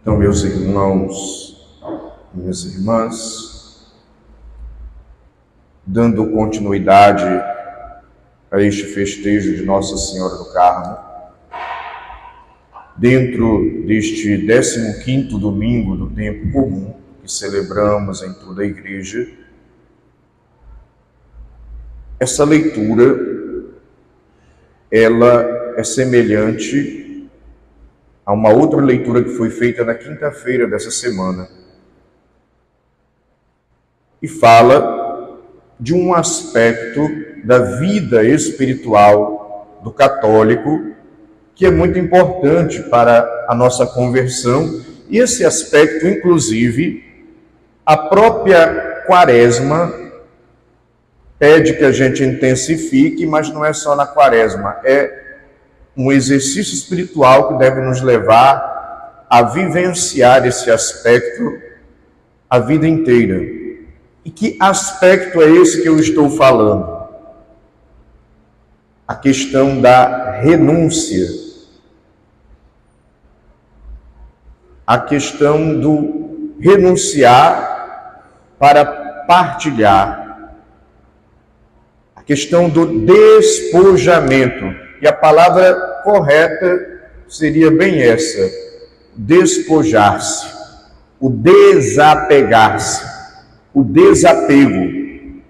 Então, meus irmãos, minhas irmãs, dando continuidade a este festejo de Nossa Senhora do Carmo, dentro deste 15º domingo do tempo comum que celebramos em toda a igreja, essa leitura, ela é semelhante a uma outra leitura que foi feita na quinta-feira dessa semana e fala de um aspecto da vida espiritual do católico que é muito importante para a nossa conversão, e esse aspecto, inclusive, a própria Quaresma pede que a gente intensifique, mas não é só na Quaresma, é um exercício espiritual que deve nos levar a vivenciar esse aspecto a vida inteira. E que aspecto é esse que eu estou falando? A questão da renúncia. A questão do renunciar para partilhar. A questão do despojamento. E a palavra correta seria bem essa: despojar-se, o desapegar-se, o desapego.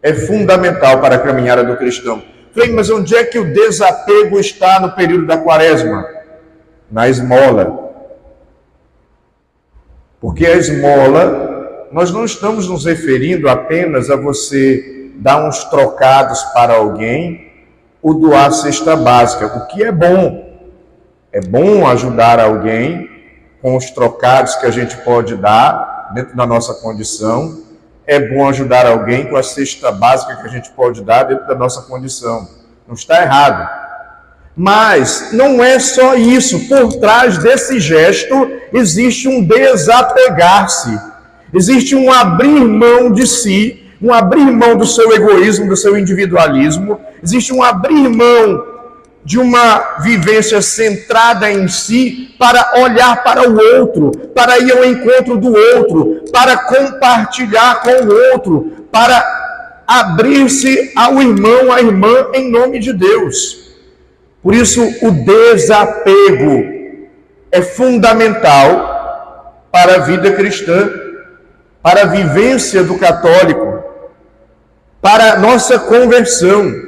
É fundamental para a caminhada do cristão. Falei, mas onde é que o desapego está no período da Quaresma? Na esmola. Porque a esmola, nós não estamos nos referindo apenas a você dar uns trocados para alguém ou doar a cesta básica, o que é bom. É bom ajudar alguém com os trocados que a gente pode dar dentro da nossa condição. É bom ajudar alguém com a cesta básica que a gente pode dar dentro da nossa condição. Não está errado. Mas não é só isso. Por trás desse gesto existe um desapegar-se. Existe um abrir mão de si, um abrir mão do seu egoísmo, do seu individualismo. Existe um abrir mão de uma vivência centrada em si para olhar para o outro, para ir ao encontro do outro, para compartilhar com o outro, para abrir-se ao irmão, à irmã, em nome de Deus. Por isso, o desapego é fundamental para a vida cristã, para a vivência do católico, para a nossa conversão.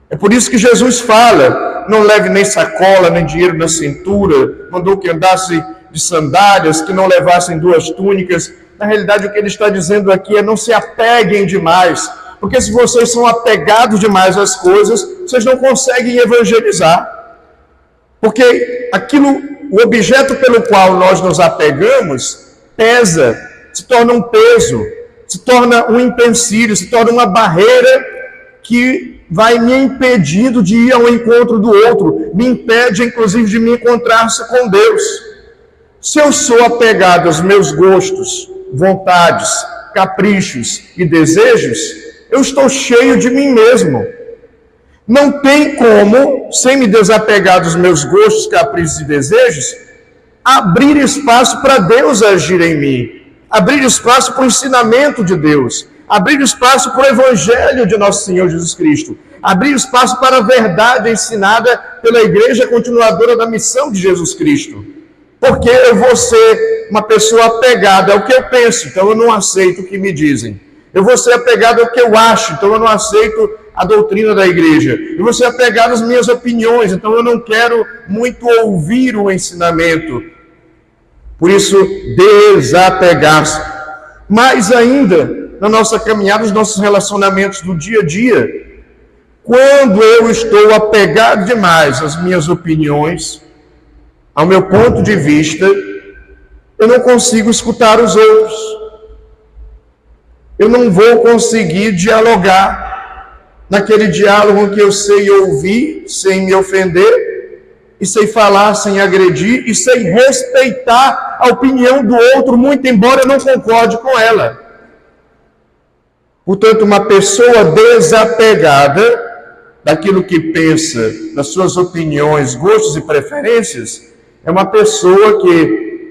É por isso que Jesus fala: não leve nem sacola, nem dinheiro na cintura, mandou que andasse de sandálias, que não levassem 2 túnicas. Na realidade, o que ele está dizendo aqui é: não se apeguem demais, porque se vocês são apegados demais às coisas, vocês não conseguem evangelizar. Porque o objeto pelo qual nós nos apegamos pesa, se torna um peso, se torna um empecilho, se torna uma barreira que vai me impedindo de ir ao encontro do outro, me impede, inclusive, de me encontrar-se com Deus. Se eu sou apegado aos meus gostos, vontades, caprichos e desejos, eu estou cheio de mim mesmo. Não tem como, sem me desapegar dos meus gostos, caprichos e desejos, abrir espaço para Deus agir em mim, abrir espaço para o ensinamento de Deus, abrir espaço para o Evangelho de Nosso Senhor Jesus Cristo, abrir espaço para a verdade ensinada pela Igreja Continuadora da Missão de Jesus Cristo. Porque eu vou ser uma pessoa apegada ao que eu penso, então eu não aceito o que me dizem. Eu vou ser apegado ao que eu acho, então eu não aceito a doutrina da igreja. Eu vou ser apegado às minhas opiniões, então eu não quero muito ouvir o ensinamento. Por isso, desapegar-se. Mais ainda, na nossa caminhada, nos nossos relacionamentos do dia a dia, quando eu estou apegado demais às minhas opiniões, ao meu ponto de vista, eu não consigo escutar os outros. Eu não vou conseguir dialogar naquele diálogo que eu sei ouvir sem me ofender, e sei falar sem agredir, e sei respeitar a opinião do outro, muito embora eu não concorde com ela. Portanto, uma pessoa desapegada daquilo que pensa, das suas opiniões, gostos e preferências, é uma pessoa que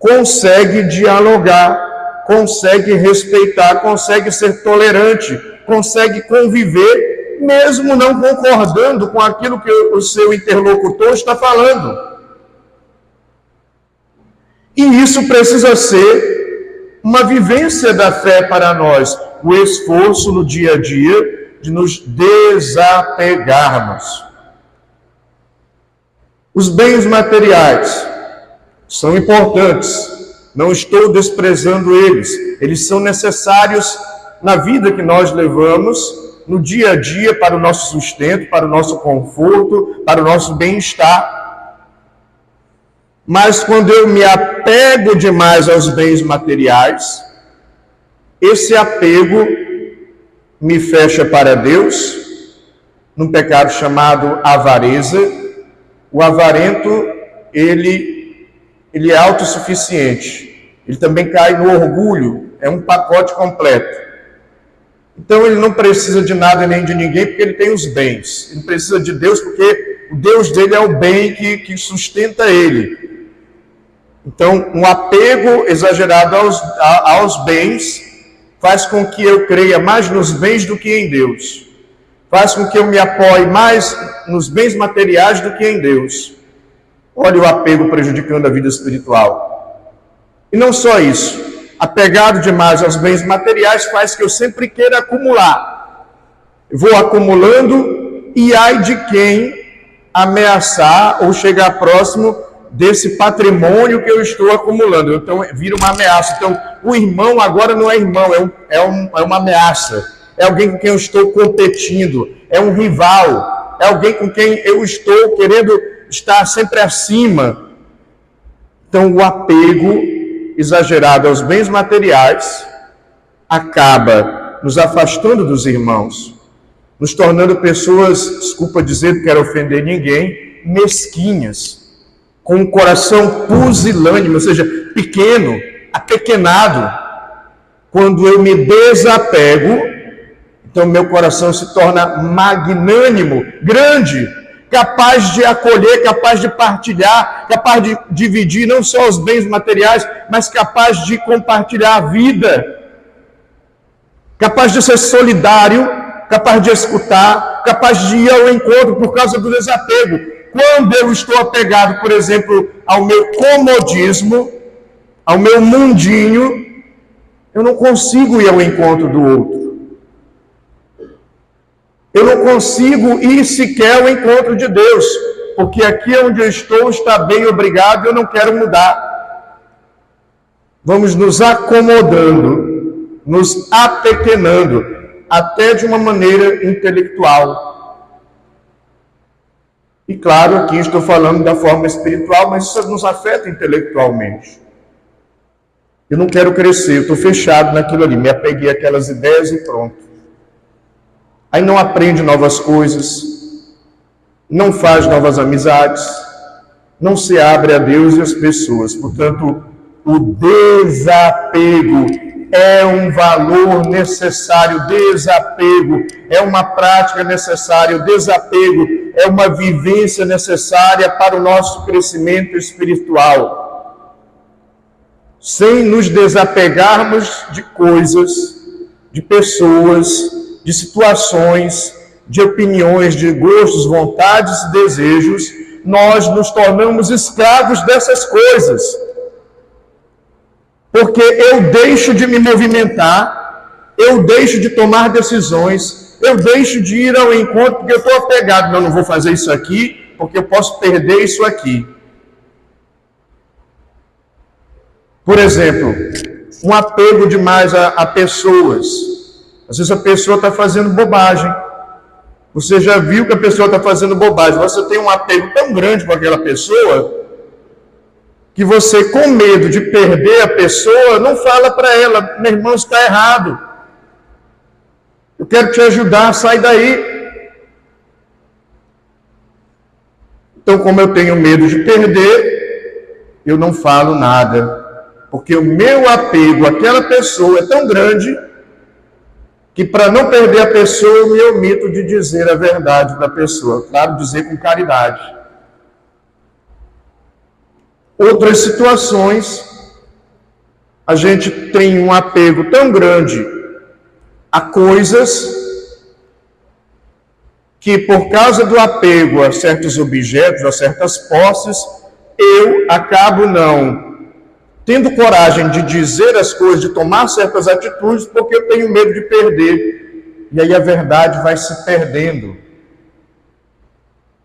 consegue dialogar, consegue respeitar, consegue ser tolerante, consegue conviver, mesmo não concordando com aquilo que o seu interlocutor está falando. E isso precisa ser uma vivência da fé para nós, o esforço no dia a dia de nos desapegarmos. Os bens materiais são importantes, não estou desprezando eles são necessários na vida que nós levamos, no dia a dia, para o nosso sustento, para o nosso conforto, para o nosso bem-estar. Mas quando eu me apego demais aos bens materiais, esse apego me fecha para Deus, num pecado chamado avareza. O avarento, ele é autossuficiente. Ele também cai no orgulho, é um pacote completo. Então ele não precisa de nada nem de ninguém, porque ele tem os bens. Ele precisa de Deus, porque o Deus dele é o bem que sustenta ele. Então, um apego exagerado aos bens faz com que eu creia mais nos bens do que em Deus. Faz com que eu me apoie mais nos bens materiais do que em Deus. Olha o apego prejudicando a vida espiritual. E não só isso. Apegado demais aos bens materiais faz que eu sempre queira acumular. Eu vou acumulando e ai de quem ameaçar ou chegar próximo desse patrimônio que eu estou acumulando. Então vira uma ameaça. Então o irmão agora não é irmão, é uma ameaça. É alguém com quem eu estou competindo, é um rival, é alguém com quem eu estou querendo estar sempre acima. Então o apego exagerado aos bens materiais acaba nos afastando dos irmãos, nos tornando pessoas, desculpa dizer, não quero ofender ninguém, mesquinhas, com um coração pusilânime, ou seja, pequeno, apequenado. Quando eu me desapego, então meu coração se torna magnânimo, grande, capaz de acolher, capaz de partilhar, capaz de dividir não só os bens materiais, mas capaz de compartilhar a vida, capaz de ser solidário, capaz de escutar, capaz de ir ao encontro por causa do desapego. Quando eu estou apegado, por exemplo, ao meu comodismo, ao meu mundinho, eu não consigo ir ao encontro do outro. Eu não consigo ir sequer ao encontro de Deus, porque aqui onde eu estou está bem, obrigado, eu não quero mudar. Vamos nos acomodando, nos apequenando, até de uma maneira intelectual. E claro, aqui estou falando da forma espiritual, mas isso nos afeta intelectualmente. Eu não quero crescer, eu estou fechado naquilo ali, me apeguei àquelas ideias e pronto. Aí não aprende novas coisas, não faz novas amizades, não se abre a Deus e às pessoas. Portanto, o desapego é um valor necessário, desapego é uma prática necessária, o desapego é uma vivência necessária para o nosso crescimento espiritual. Sem nos desapegarmos de coisas, de pessoas, de situações, de opiniões, de gostos, vontades e desejos, nós nos tornamos escravos dessas coisas. Porque eu deixo de me movimentar, eu deixo de tomar decisões, eu deixo de ir ao encontro porque eu estou apegado. Não vou fazer isso aqui, porque eu posso perder isso aqui. Por exemplo, um apego demais a pessoas. Às vezes a pessoa está fazendo bobagem. Você já viu que a pessoa está fazendo bobagem. Você tem um apego tão grande com aquela pessoa que você, com medo de perder a pessoa, não fala para ela: meu irmão, está errado. Eu quero te ajudar, sai daí. Então, como eu tenho medo de perder, eu não falo nada. Porque o meu apego àquela pessoa é tão grande que, para não perder a pessoa, eu me omito de dizer a verdade da pessoa. Claro, dizer com caridade. Outras situações, A gente tem um apego tão grande a coisas que, por causa do apego a certos objetos, a certas posses, eu acabo não tendo coragem de dizer as coisas, de tomar certas atitudes, porque eu tenho medo de perder. E aí a verdade vai se perdendo,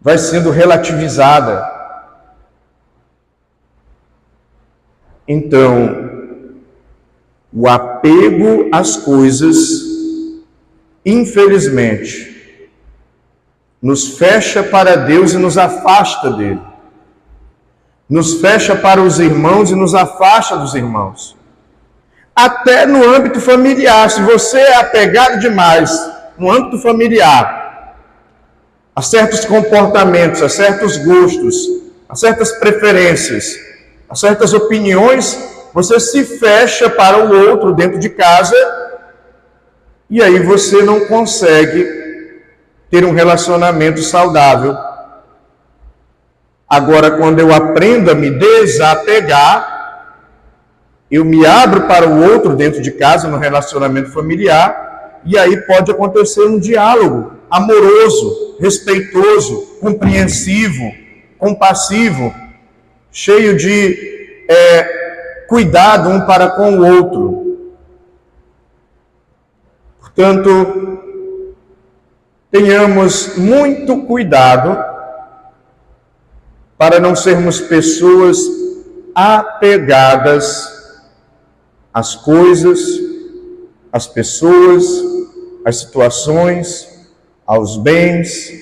vai sendo relativizada. Então, o apego às coisas, infelizmente, nos fecha para Deus e nos afasta dele. Nos fecha para os irmãos e nos afasta dos irmãos. Até no âmbito familiar, se você é apegado demais no âmbito familiar, a certos comportamentos, a certos gostos, a certas preferências, a certas opiniões, você se fecha para o outro dentro de casa e aí você não consegue ter um relacionamento saudável. Agora, quando eu aprendo a me desapegar, eu me abro para o outro dentro de casa, no relacionamento familiar, e aí pode acontecer um diálogo amoroso, respeitoso, compreensivo, compassivo, cheio de cuidado um para com o outro. Portanto, tenhamos muito cuidado para não sermos pessoas apegadas às coisas, às pessoas, às situações, aos bens,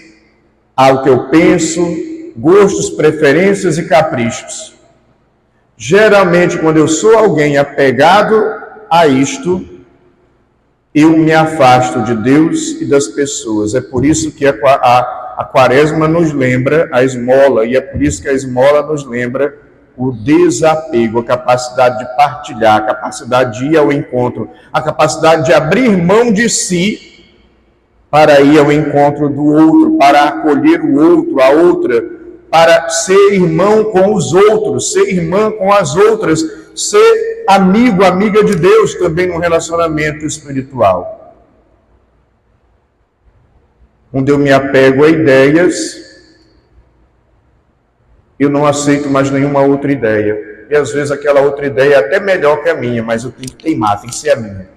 ao que eu penso, gostos, preferências e caprichos. Geralmente, quando eu sou alguém apegado a isto, eu me afasto de Deus e das pessoas. É por isso que a Quaresma nos lembra a esmola, e é por isso que a esmola nos lembra o desapego, a capacidade de partilhar, a capacidade de ir ao encontro, a capacidade de abrir mão de si para ir ao encontro do outro, para acolher o outro, a outra, para ser irmão com os outros, ser irmã com as outras, ser amigo, amiga de Deus também no relacionamento espiritual. Quando eu me apego a ideias, eu não aceito mais nenhuma outra ideia. E às vezes aquela outra ideia é até melhor que a minha, mas eu tenho que teimar, tem que ser a minha.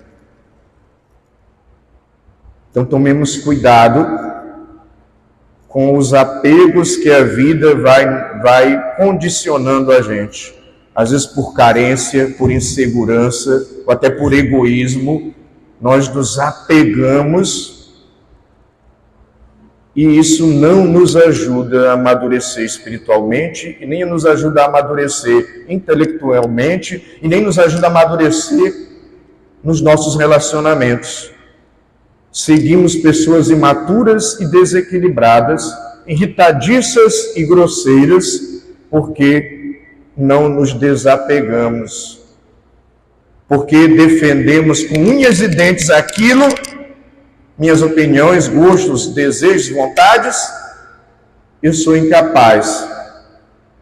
Então tomemos cuidado com os apegos que a vida vai condicionando a gente. Às vezes por carência, por insegurança, ou até por egoísmo, nós nos apegamos e isso não nos ajuda a amadurecer espiritualmente, e nem nos ajuda a amadurecer intelectualmente, e nem nos ajuda a amadurecer nos nossos relacionamentos. Seguimos pessoas imaturas e desequilibradas, irritadiças e grosseiras, porque não nos desapegamos, porque defendemos com unhas e dentes aquilo, minhas opiniões, gostos, desejos, vontades. Eu sou incapaz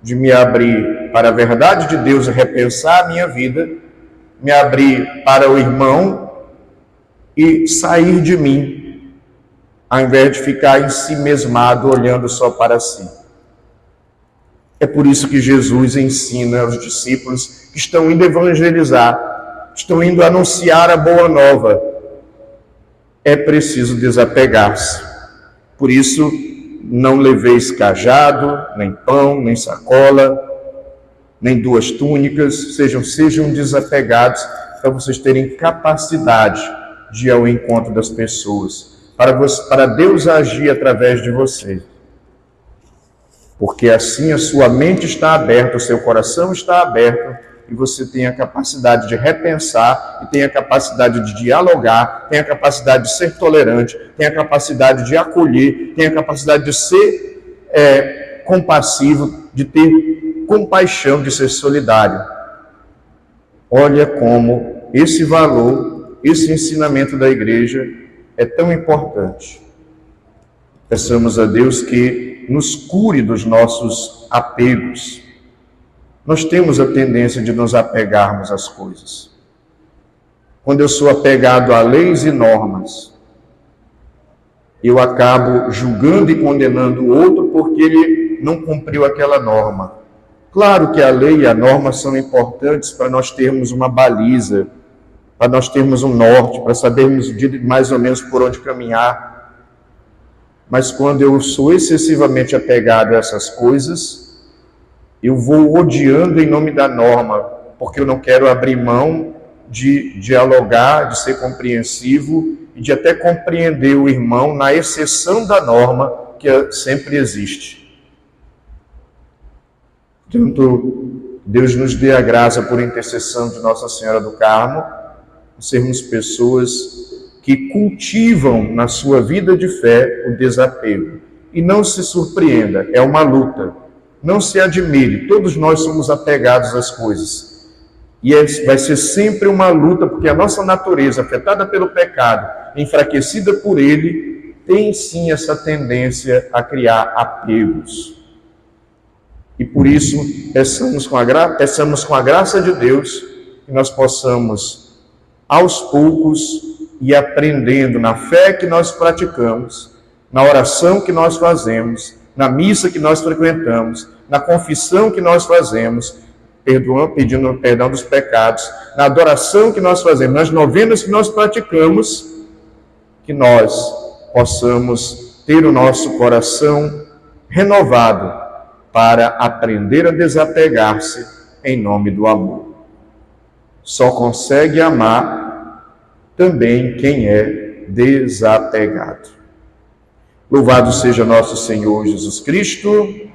de me abrir para a verdade de Deus e repensar a minha vida, me abrir para o irmão e sair de mim, ao invés de ficar em si mesmado, olhando só para si. É por isso que Jesus ensina aos discípulos que estão indo evangelizar, estão indo anunciar a boa nova. É preciso desapegar-se. Por isso, não leveis cajado, nem pão, nem sacola, nem 2 túnicas, sejam desapegados, para vocês terem capacidade de ir ao encontro das pessoas, para Deus agir através de vocês. Porque assim a sua mente está aberta, o seu coração está aberto, e você tem a capacidade de repensar, e tem a capacidade de dialogar, tem a capacidade de ser tolerante, tem a capacidade de acolher, tem a capacidade de ser compassivo, de ter compaixão, de ser solidário. Olha como esse valor, esse ensinamento da igreja é tão importante. Peçamos a Deus que nos cure dos nossos apegos, nós temos a tendência de nos apegarmos às coisas. Quando eu sou apegado a leis e normas, eu acabo julgando e condenando o outro porque ele não cumpriu aquela norma. Claro que a lei e a norma são importantes para nós termos uma baliza, para nós termos um norte, para sabermos mais ou menos por onde caminhar. Mas quando eu sou excessivamente apegado a essas coisas, eu vou odiando em nome da norma, porque eu não quero abrir mão de dialogar, de ser compreensivo e de até compreender o irmão na exceção da norma que sempre existe. Portanto, Deus nos dê a graça por intercessão de Nossa Senhora do Carmo, sermos pessoas que cultivam na sua vida de fé o desapego. E não se surpreenda, é uma luta. Não se admire, todos nós somos apegados às coisas. E vai ser sempre uma luta, porque a nossa natureza, afetada pelo pecado, enfraquecida por ele, tem sim essa tendência a criar apegos. E por isso, peçamos com a graça de Deus que nós possamos, aos poucos, ir aprendendo na fé que nós praticamos, na oração que nós fazemos, na missa que nós frequentamos, na confissão que nós fazemos, pedindo perdão dos pecados, na adoração que nós fazemos, nas novenas que nós praticamos, que nós possamos ter o nosso coração renovado para aprender a desapegar-se em nome do amor. Só consegue amar também quem é desapegado. Louvado seja nosso Senhor Jesus Cristo.